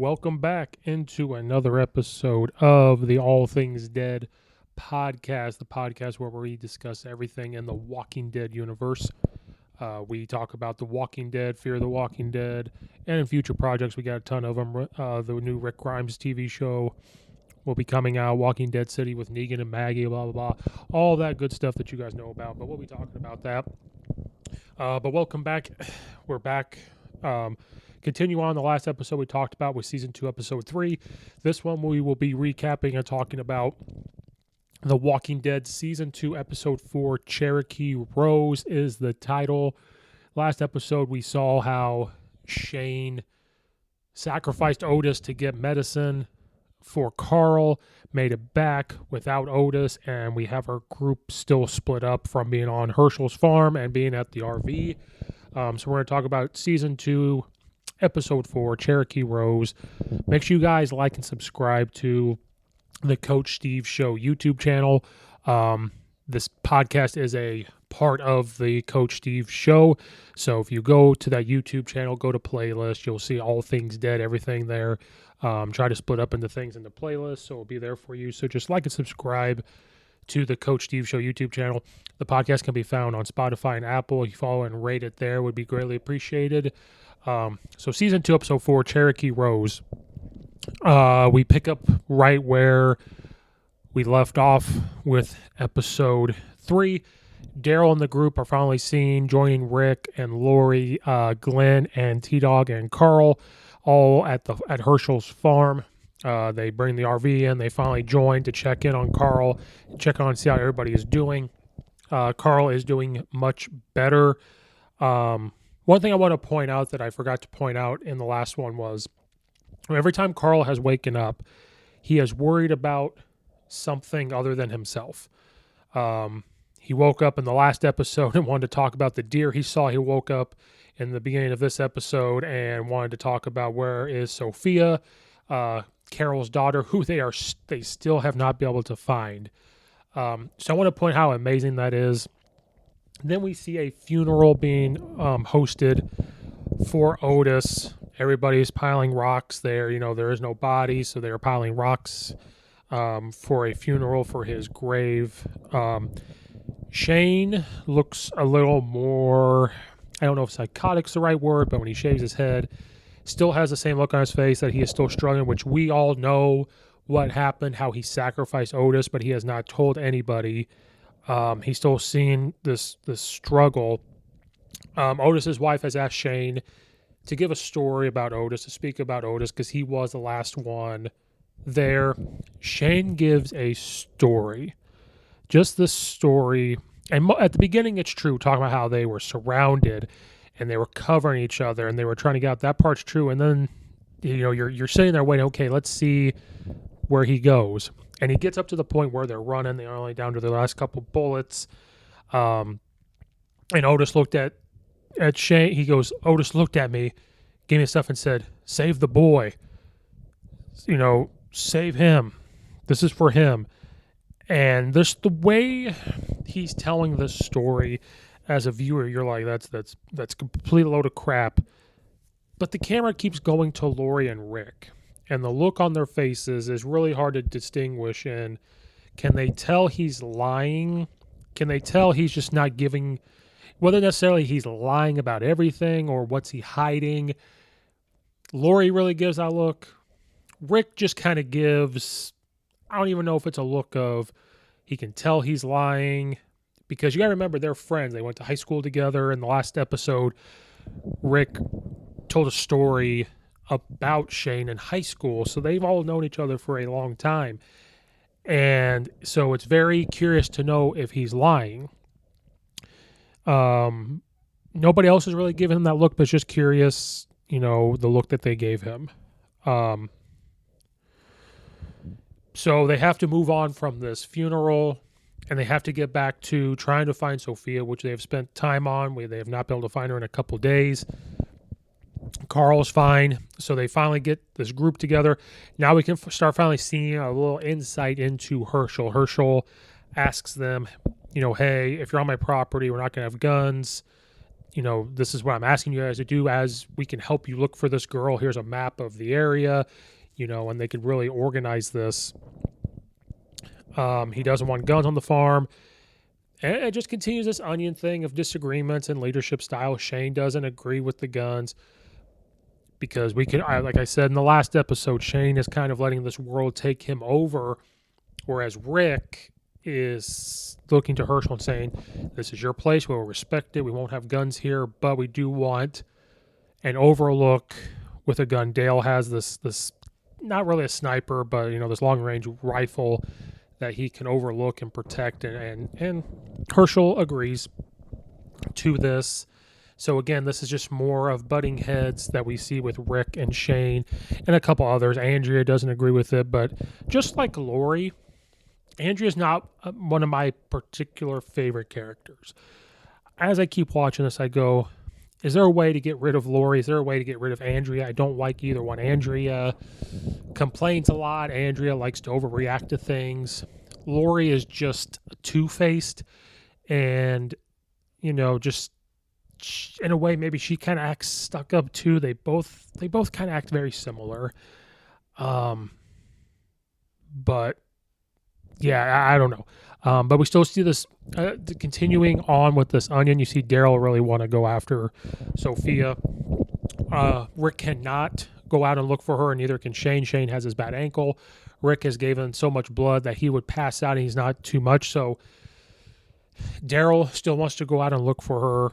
welcome back into another episode of the All Things Dead podcast, the podcast where we discuss everything in the Walking Dead universe. We talk about The Walking Dead, Fear the Walking Dead, and in future projects, we got a ton of them. The new Rick Grimes TV show will be coming out, Walking Dead City with Negan and Maggie, blah, blah, blah. All that good stuff that you guys know about, but we'll be talking about that. But welcome back. We're back. Continue on the last episode we talked about with Season 2, Episode 3. This one we will be recapping and talking about The Walking Dead Season 2, Episode 4, Cherokee Rose is the title. Last episode we saw how Shane sacrificed Otis to get medicine for Carl, made it back without Otis, and we have our group still split up from being on Hershel's farm and being at the RV. So we're going to talk about Season 2, Episode 4, Cherokee Rose. Make sure you guys like and subscribe to the Coach Steve Show YouTube channel. This podcast is a part of the Coach Steve Show. So if you go to that YouTube channel, go to playlist, you'll see All Things Dead, everything there. Try to split up into things in the playlist, so it'll be there for you. So just like and subscribe to the Coach Steve Show YouTube channel. The podcast can be found on Spotify and Apple. If you follow and rate it there, would be greatly appreciated. So Season 2, Episode 4, Cherokee Rose. We pick up right where we left off with Episode 3. Daryl and the group are finally seen joining Rick and Lori, Glenn, and T-Dog and Carl all at Hershel's farm. They bring the RV in. They finally join to check in on Carl, check on, see how everybody is doing. Carl is doing much better. One thing I want to point out that I forgot to point out in the last one was every time Carl has waken up, he is worried about something other than himself. He woke up in the last episode and wanted to talk about the deer he saw. He woke up in the beginning of this episode and wanted to talk about where is Sophia, Carol's daughter, who they still have not been able to find. So I want to point how amazing that is. Then we see a funeral being hosted for Otis. Everybody's piling rocks there. You know, there is no body, so they're piling rocks for a funeral for his grave. Shane looks a little more, I don't know if psychotic's the right word, but when he shaves his head, still has the same look on his face that he is still struggling, which we all know what happened, how he sacrificed Otis, but he has not told anybody. He's still seeing this struggle. Otis's wife has asked Shane to give a story about Otis, to speak about Otis, because he was the last one there. Shane gives a story. Just this story. And at the beginning, it's true, talking about how they were surrounded and they were covering each other and they were trying to get out. That part's true. And then, you know, you're sitting there waiting, okay, let's see where he goes. And he gets up to the point where they're running. They're only down to their last couple bullets. And Otis looked at Shane. He goes, Otis looked at me, gave me stuff and said, save the boy. You know, save him. This is for him. And this, the way he's telling this story as a viewer, you're like, that's complete load of crap. But the camera keeps going to Lori and Rick. And the look on their faces is really hard to distinguish. And can they tell he's lying? Can they tell he's just not giving, whether necessarily he's lying about everything or what's he hiding? Lori really gives that look. Rick just kind of gives, I don't even know if it's a look of he can tell he's lying, because you got to remember they're friends. They went to high school together. In the last episode, Rick told a story about Shane in high school, so they've all known each other for a long time. And so it's very curious to know if he's lying. Nobody else has really given him that look, but it's just curious, you know, the look that they gave him. So they have to move on from this funeral, and they have to get back to trying to find Sophia, which they have spent time on. They have not been able to find her in a couple days. Carl's fine, so they finally get this group together. Now we can start finally seeing a little insight into Hershel. Hershel asks them, you know, hey, if you're on my property, we're not going to have guns. this is what I'm asking you guys to do, as we can help you look for this girl. Here's a map of the area, and they could really organize this. He doesn't want guns on the farm. And it just continues this onion thing of disagreements and leadership style. Shane doesn't agree with the guns because like I said in the last episode, Shane is kind of letting this world take him over, whereas Rick is looking to Hershel and saying, this is your place, we'll respect it, we won't have guns here, but we do want an overlook with a gun. Dale has this not really a sniper, but this long range rifle that he can overlook and protect, and Hershel agrees to this. So again, this is just more of butting heads that we see with Rick and Shane and a couple others. Andrea doesn't agree with it, but just like Lori, Andrea's not one of my particular favorite characters. As I keep watching this, I go, is there a way to get rid of Lori? Is there a way to get rid of Andrea? I don't like either one. Andrea complains a lot. Andrea likes to overreact to things. Lori is just two-faced, and just in a way, maybe she kind of acts stuck up too. They both kind of act very similar. But yeah, I don't know. But we still see this continuing on with this onion. You see Daryl really want to go after Sophia. Rick cannot go out and look for her, and neither can Shane. Shane has his bad ankle. Rick has given so much blood that he would pass out, and he's not too much. So Daryl still wants to go out and look for her.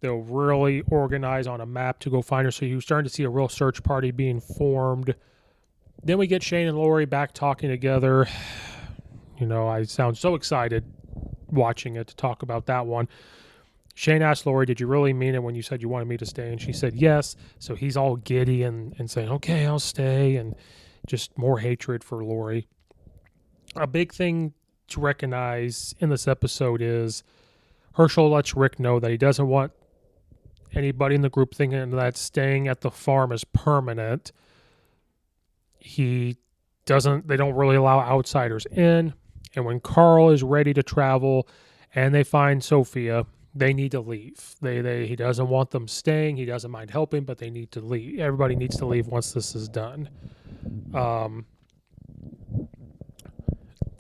They'll really organize on a map to go find her. So you're starting to see a real search party being formed. Then we get Shane and Lori back talking together. I sound so excited watching it to talk about that one. Shane asked Lori, did you really mean it when you said you wanted me to stay? And she said yes. So he's all giddy and saying, okay, I'll stay. And just more hatred for Lori. A big thing to recognize in this episode is Hershel lets Rick know that he doesn't want anybody in the group thinking that staying at the farm is permanent. They don't really allow outsiders in. And when Carl is ready to travel and they find Sophia, they need to leave. He doesn't want them staying. He doesn't mind helping, but they need to leave. Everybody needs to leave once this is done. And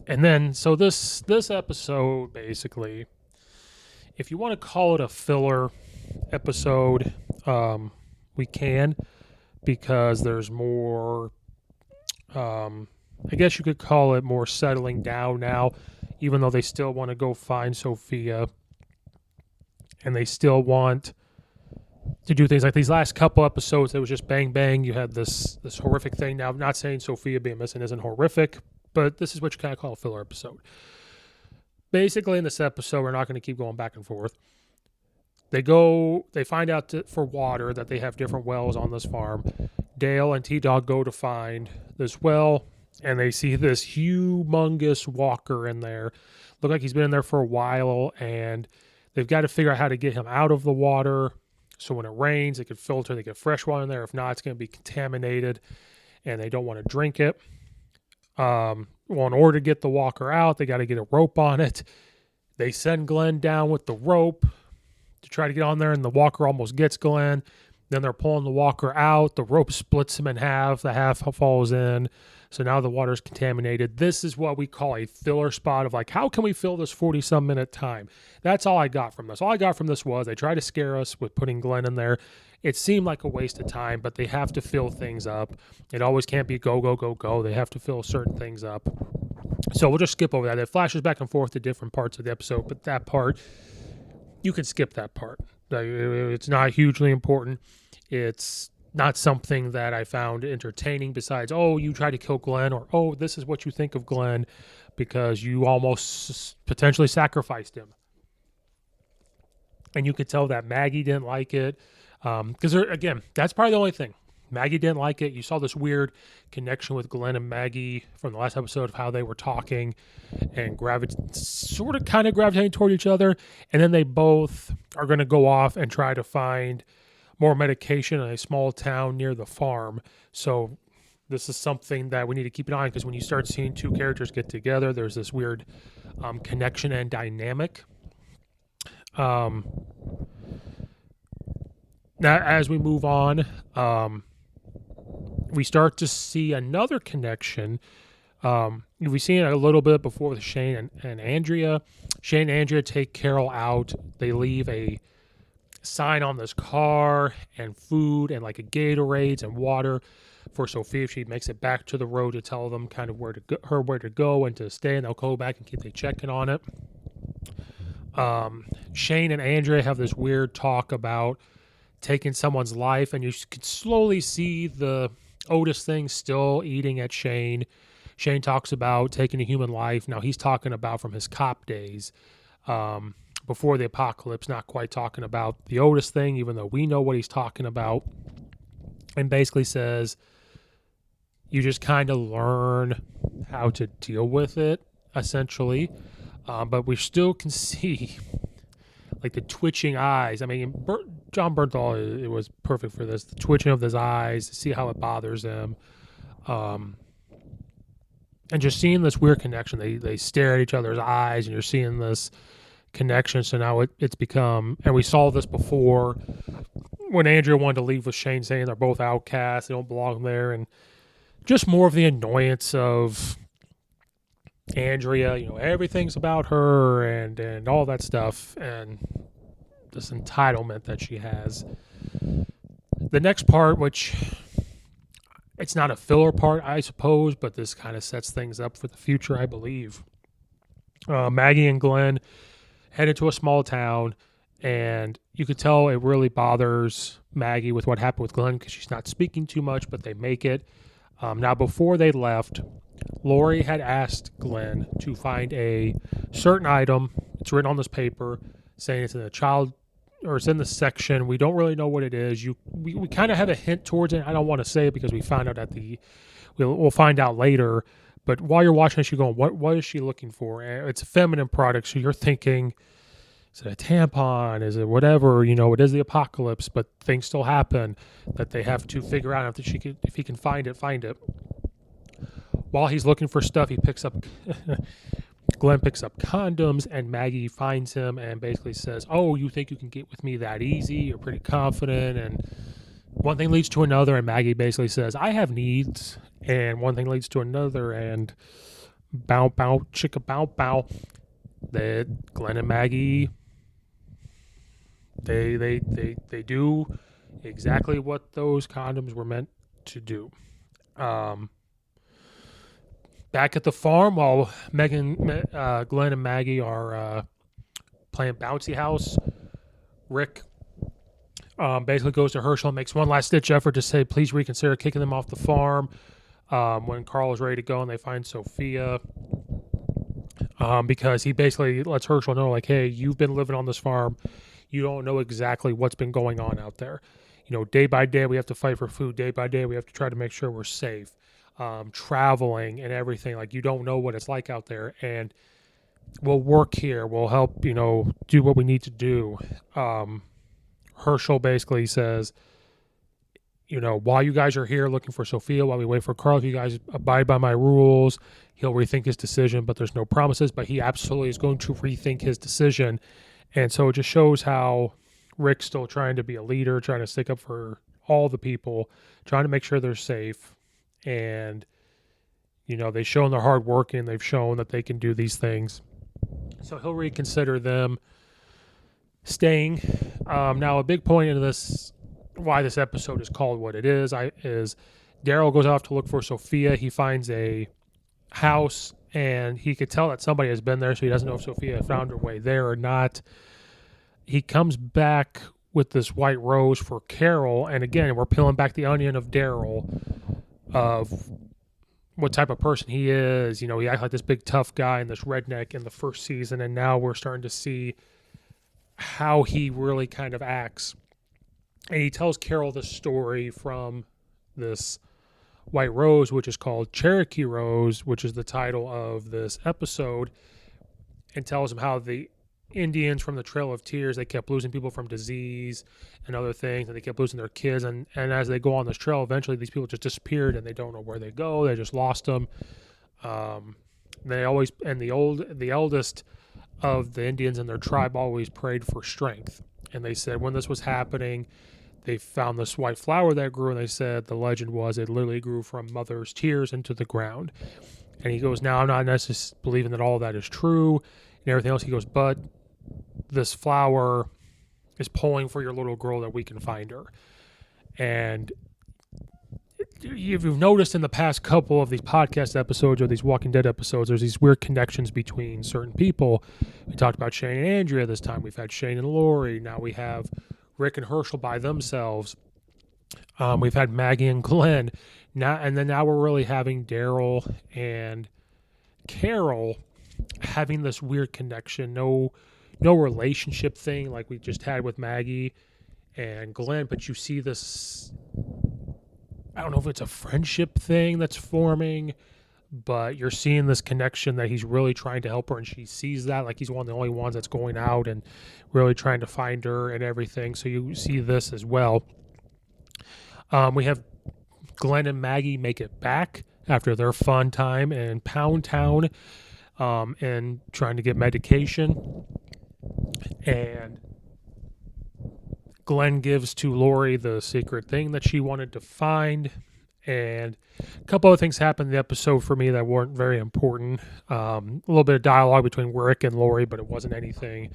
then, so this episode, basically, if you want to call it a filler episode, we can, because there's more, I guess you could call it more settling down now, even though they still want to go find Sophia, and they still want to do things like these last couple episodes. It was just bang, bang. You had this horrific thing. Now, I'm not saying Sophia being missing isn't horrific, but this is what you kind of call a filler episode. Basically, in this episode, we're not going to keep going back and forth. They find out for water that they have different wells on this farm. Dale and T-Dog go to find this well, and they see this humongous walker in there. Look like he's been in there for a while, and they've got to figure out how to get him out of the water. So when it rains, they could filter, they get fresh water in there. If not, it's going to be contaminated, and they don't want to drink it. Well, in order to get the walker out, they got to get a rope on it. They send Glenn down with the rope to try to get on there, and the walker almost gets Glenn. Then they're pulling the walker out. The rope splits him in half. The half falls in. So now the water's contaminated. This is what we call a filler spot of like, how can we fill this 40-some minute time? That's all I got from this. All I got from this was they tried to scare us with putting Glenn in there. It seemed like a waste of time, but they have to fill things up. It always can't be go, go, go, go. They have to fill certain things up. So we'll just skip over that. It flashes back and forth to different parts of the episode, but that part, you can skip that part. It's not hugely important. It's not something that I found entertaining besides, oh, you tried to kill Glenn, or, oh, this is what you think of Glenn because you almost potentially sacrificed him. And you could tell that Maggie didn't like it. Because, again, that's probably the only thing. Maggie didn't like it. You saw this weird connection with Glenn and Maggie from the last episode of how they were talking and sort of kind of gravitating toward each other. And then they both are going to go off and try to find more medication in a small town near the farm. So this is something that we need to keep an eye on, because when you start seeing two characters get together, there's this weird connection and dynamic. Now, as we move on, we start to see another connection. We've seen it a little bit before with Shane and Andrea. Shane and Andrea take Carol out. They leave a sign on this car and food and like a Gatorades and water for Sophia if she makes it back to the road to tell them kind of where to go and to stay, and they'll go back and keep checking on it. Shane and Andrea have this weird talk about taking someone's life, and you can slowly see the Otis thing still eating at Shane. Shane talks about taking a human life. Now he's talking about from his cop days, before the apocalypse, not quite talking about the Otis thing, even though we know what he's talking about. And basically says you just kind of learn how to deal with it, essentially. But we still can see like the twitching eyes. I mean, John Bernthal, it was perfect for this. The twitching of his eyes, see how it bothers him. And just seeing this weird connection. They stare at each other's eyes, and you're seeing this connection. So now it's become, and we saw this before when Andrea wanted to leave with Shane, saying they're both outcasts, they don't belong there, and just more of the annoyance of Andrea, everything's about her and all that stuff, and this entitlement that she has. The next part, which it's not a filler part, I suppose, but this kind of sets things up for the future, I believe. Maggie and Glenn head into a small town, and you could tell it really bothers Maggie with what happened with Glenn because she's not speaking too much, but they make it. Now, before they left, Lori had asked Glenn to find a certain item. It's written on this paper saying it's in the child, or it's in the section. We don't really know what it is. We kind of have a hint towards it. I don't want to say it because we found out we'll find out later. But while you're watching this, you're going, what is she looking for? And it's a feminine product, so you're thinking, is it a tampon? Is it whatever? It is the apocalypse, but things still happen that they have to figure out if he can find it. While he's looking for stuff, Glenn picks up condoms, and Maggie finds him and basically says, "Oh, you think you can get with me that easy? You're pretty confident." And one thing leads to another, and Maggie basically says, "I have needs," and one thing leads to another, and bow, chicka, bow. That Glenn and Maggie, they do exactly what those condoms were meant to do. Back at the farm, while Glenn and Maggie are playing bouncy house, Rick basically goes to Hershel and makes one last ditch effort to say, please reconsider kicking them off the farm. When Carl is ready to go and they find Sophia, because he basically lets Hershel know, like, hey, you've been living on this farm. You don't know exactly what's been going on out there. Day by day we have to fight for food. Day by day we have to try to make sure we're safe. Traveling and everything. Like, you don't know what it's like out there, and we'll work here. We'll help, do what we need to do. Hershel basically says, while you guys are here looking for Sophia, while we wait for Carl, if you guys abide by my rules, he'll rethink his decision, but there's no promises, but he absolutely is going to rethink his decision. And so it just shows how Rick's still trying to be a leader, trying to stick up for all the people, trying to make sure they're safe. And, they've shown their hard work, and they've shown that they can do these things. So he'll reconsider them staying. Now, a big point in this, why this episode is called what it is Daryl goes off to look for Sophia. He finds a house, and he could tell that somebody has been there, so he doesn't know if Sophia found her way there or not. He comes back with this white rose for Carol, and again, we're peeling back the onion of Daryl, of what type of person he is. He acts like this big tough guy and this redneck in the first season, and now we're starting to see how he really kind of acts. And he tells Carol the story from this white rose, which is called Cherokee Rose, which is the title of this episode, and tells him how the Indians from the Trail of Tears, they kept losing people from disease and other things, and they kept losing their kids, and as they go on this trail, eventually these people just disappeared, and they don't know where they go. They just lost them. They always, and the eldest of the Indians in their tribe always prayed for strength, and they said when this was happening, they found this white flower that grew, and they said the legend was it literally grew from mother's tears into the ground. And he goes, now I'm not necessarily believing that all that is true and everything else. He goes, but this flower is pulling for your little girl that we can find her. And you've noticed in the past couple of these podcast episodes or these Walking Dead episodes, there's these weird connections between certain people. We talked about Shane and Andrea this time. We've had Shane and Lori. Now we have Rick and Hershel by themselves. We've had Maggie and Glenn. Now we're really having Daryl and Carol having this weird connection. No relationship thing like we just had with Maggie and Glenn, but you see this, I don't know if it's a friendship thing that's forming, but you're seeing this connection that he's really trying to help her, and she sees that, like he's one of the only ones that's going out and really trying to find her and everything. So you see this as well. We have Glenn and Maggie make it back after their fun time in Pound Town and trying to get medication. And Glenn gives to Lori the secret thing that she wanted to find. And a couple of things happened in the episode for me that weren't very important. A little bit of dialogue between Rick and Lori, but it wasn't anything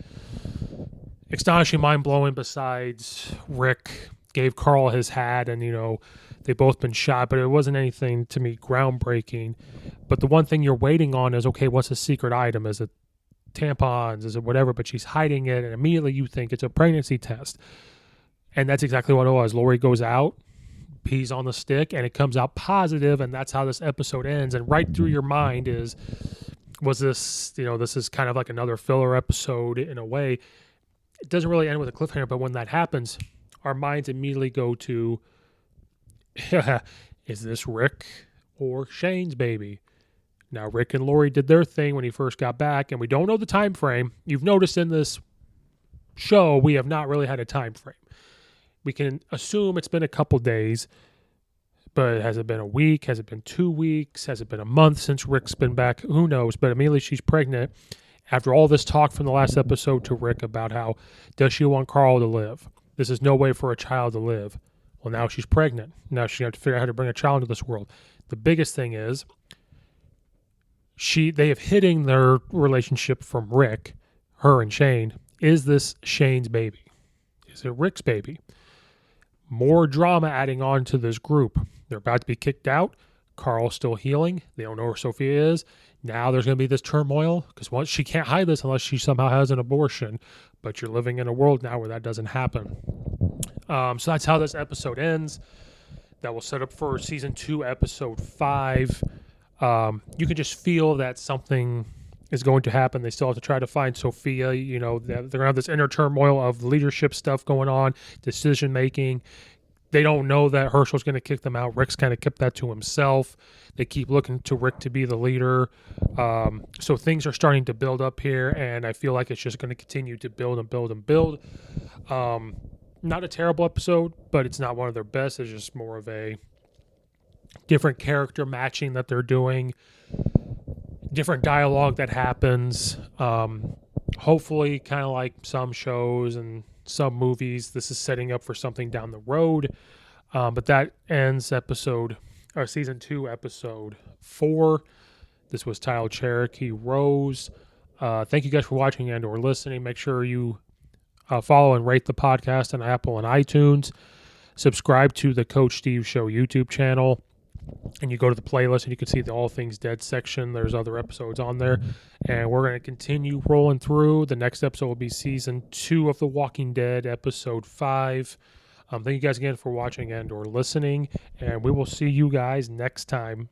astonishing, mind-blowing besides Rick gave Carl his hat and, they've both been shot, but it wasn't anything to me groundbreaking. But the one thing you're waiting on is, okay, what's the secret item? Is it tampons? Is it whatever? But she's hiding it, and immediately you think it's a pregnancy test. And that's exactly what it was. Lori goes out, pees on the stick, and it comes out positive, and that's how this episode ends. And right through your mind was this, this is kind of like another filler episode in a way. It doesn't really end with a cliffhanger, but when that happens, our minds immediately go to, is this Rick or Shane's baby? Now, Rick and Lori did their thing when he first got back, and we don't know the time frame. You've noticed in this show, we have not really had a time frame. We can assume it's been a couple days, but has it been a week? Has it been 2 weeks? Has it been a month since Rick's been back? Who knows? But immediately she's pregnant. After all this talk from the last episode to Rick about how does she want Carl to live? This is no way for a child to live. Well, now she's pregnant. Now she's going to have to figure out how to bring a child into this world. The biggest thing is they have hidden their relationship from Rick, her and Shane. Is this Shane's baby? Is it Rick's baby? More drama adding on to this group. They're about to be kicked out. Carl's still healing. They don't know where Sophia is. Now there's going to be this turmoil because once she can't hide this unless she somehow has an abortion. But you're living in a world now where that doesn't happen. So that's how this episode ends. That will set up for season 2, episode 5. You can just feel that something is going to happen. They still have to try to find Sophia. They're going to have this inner turmoil of leadership stuff going on, decision making. They don't know that Hershel's going to kick them out. Rick's kind of kept that to himself. They keep looking to Rick to be the leader. So things are starting to build up here, and I feel like it's just going to continue to build and build and build. Not a terrible episode, but it's not one of their best. It's just more of a different character matching that they're doing, different dialogue that happens. Hopefully, kind of like some shows and some movies, this is setting up for something down the road. But that ends season 2, episode 4. This was titled Cherokee Rose. Thank you guys for watching and or listening. Make sure you follow and rate the podcast on Apple and iTunes. Subscribe to the Coach Steve Show YouTube channel. And you go to the playlist and you can see the All Things Dead section. There's other episodes on there. And we're going to continue rolling through. The next episode will be season 2 of The Walking Dead, episode 5. Thank you guys again for watching and or listening. And we will see you guys next time.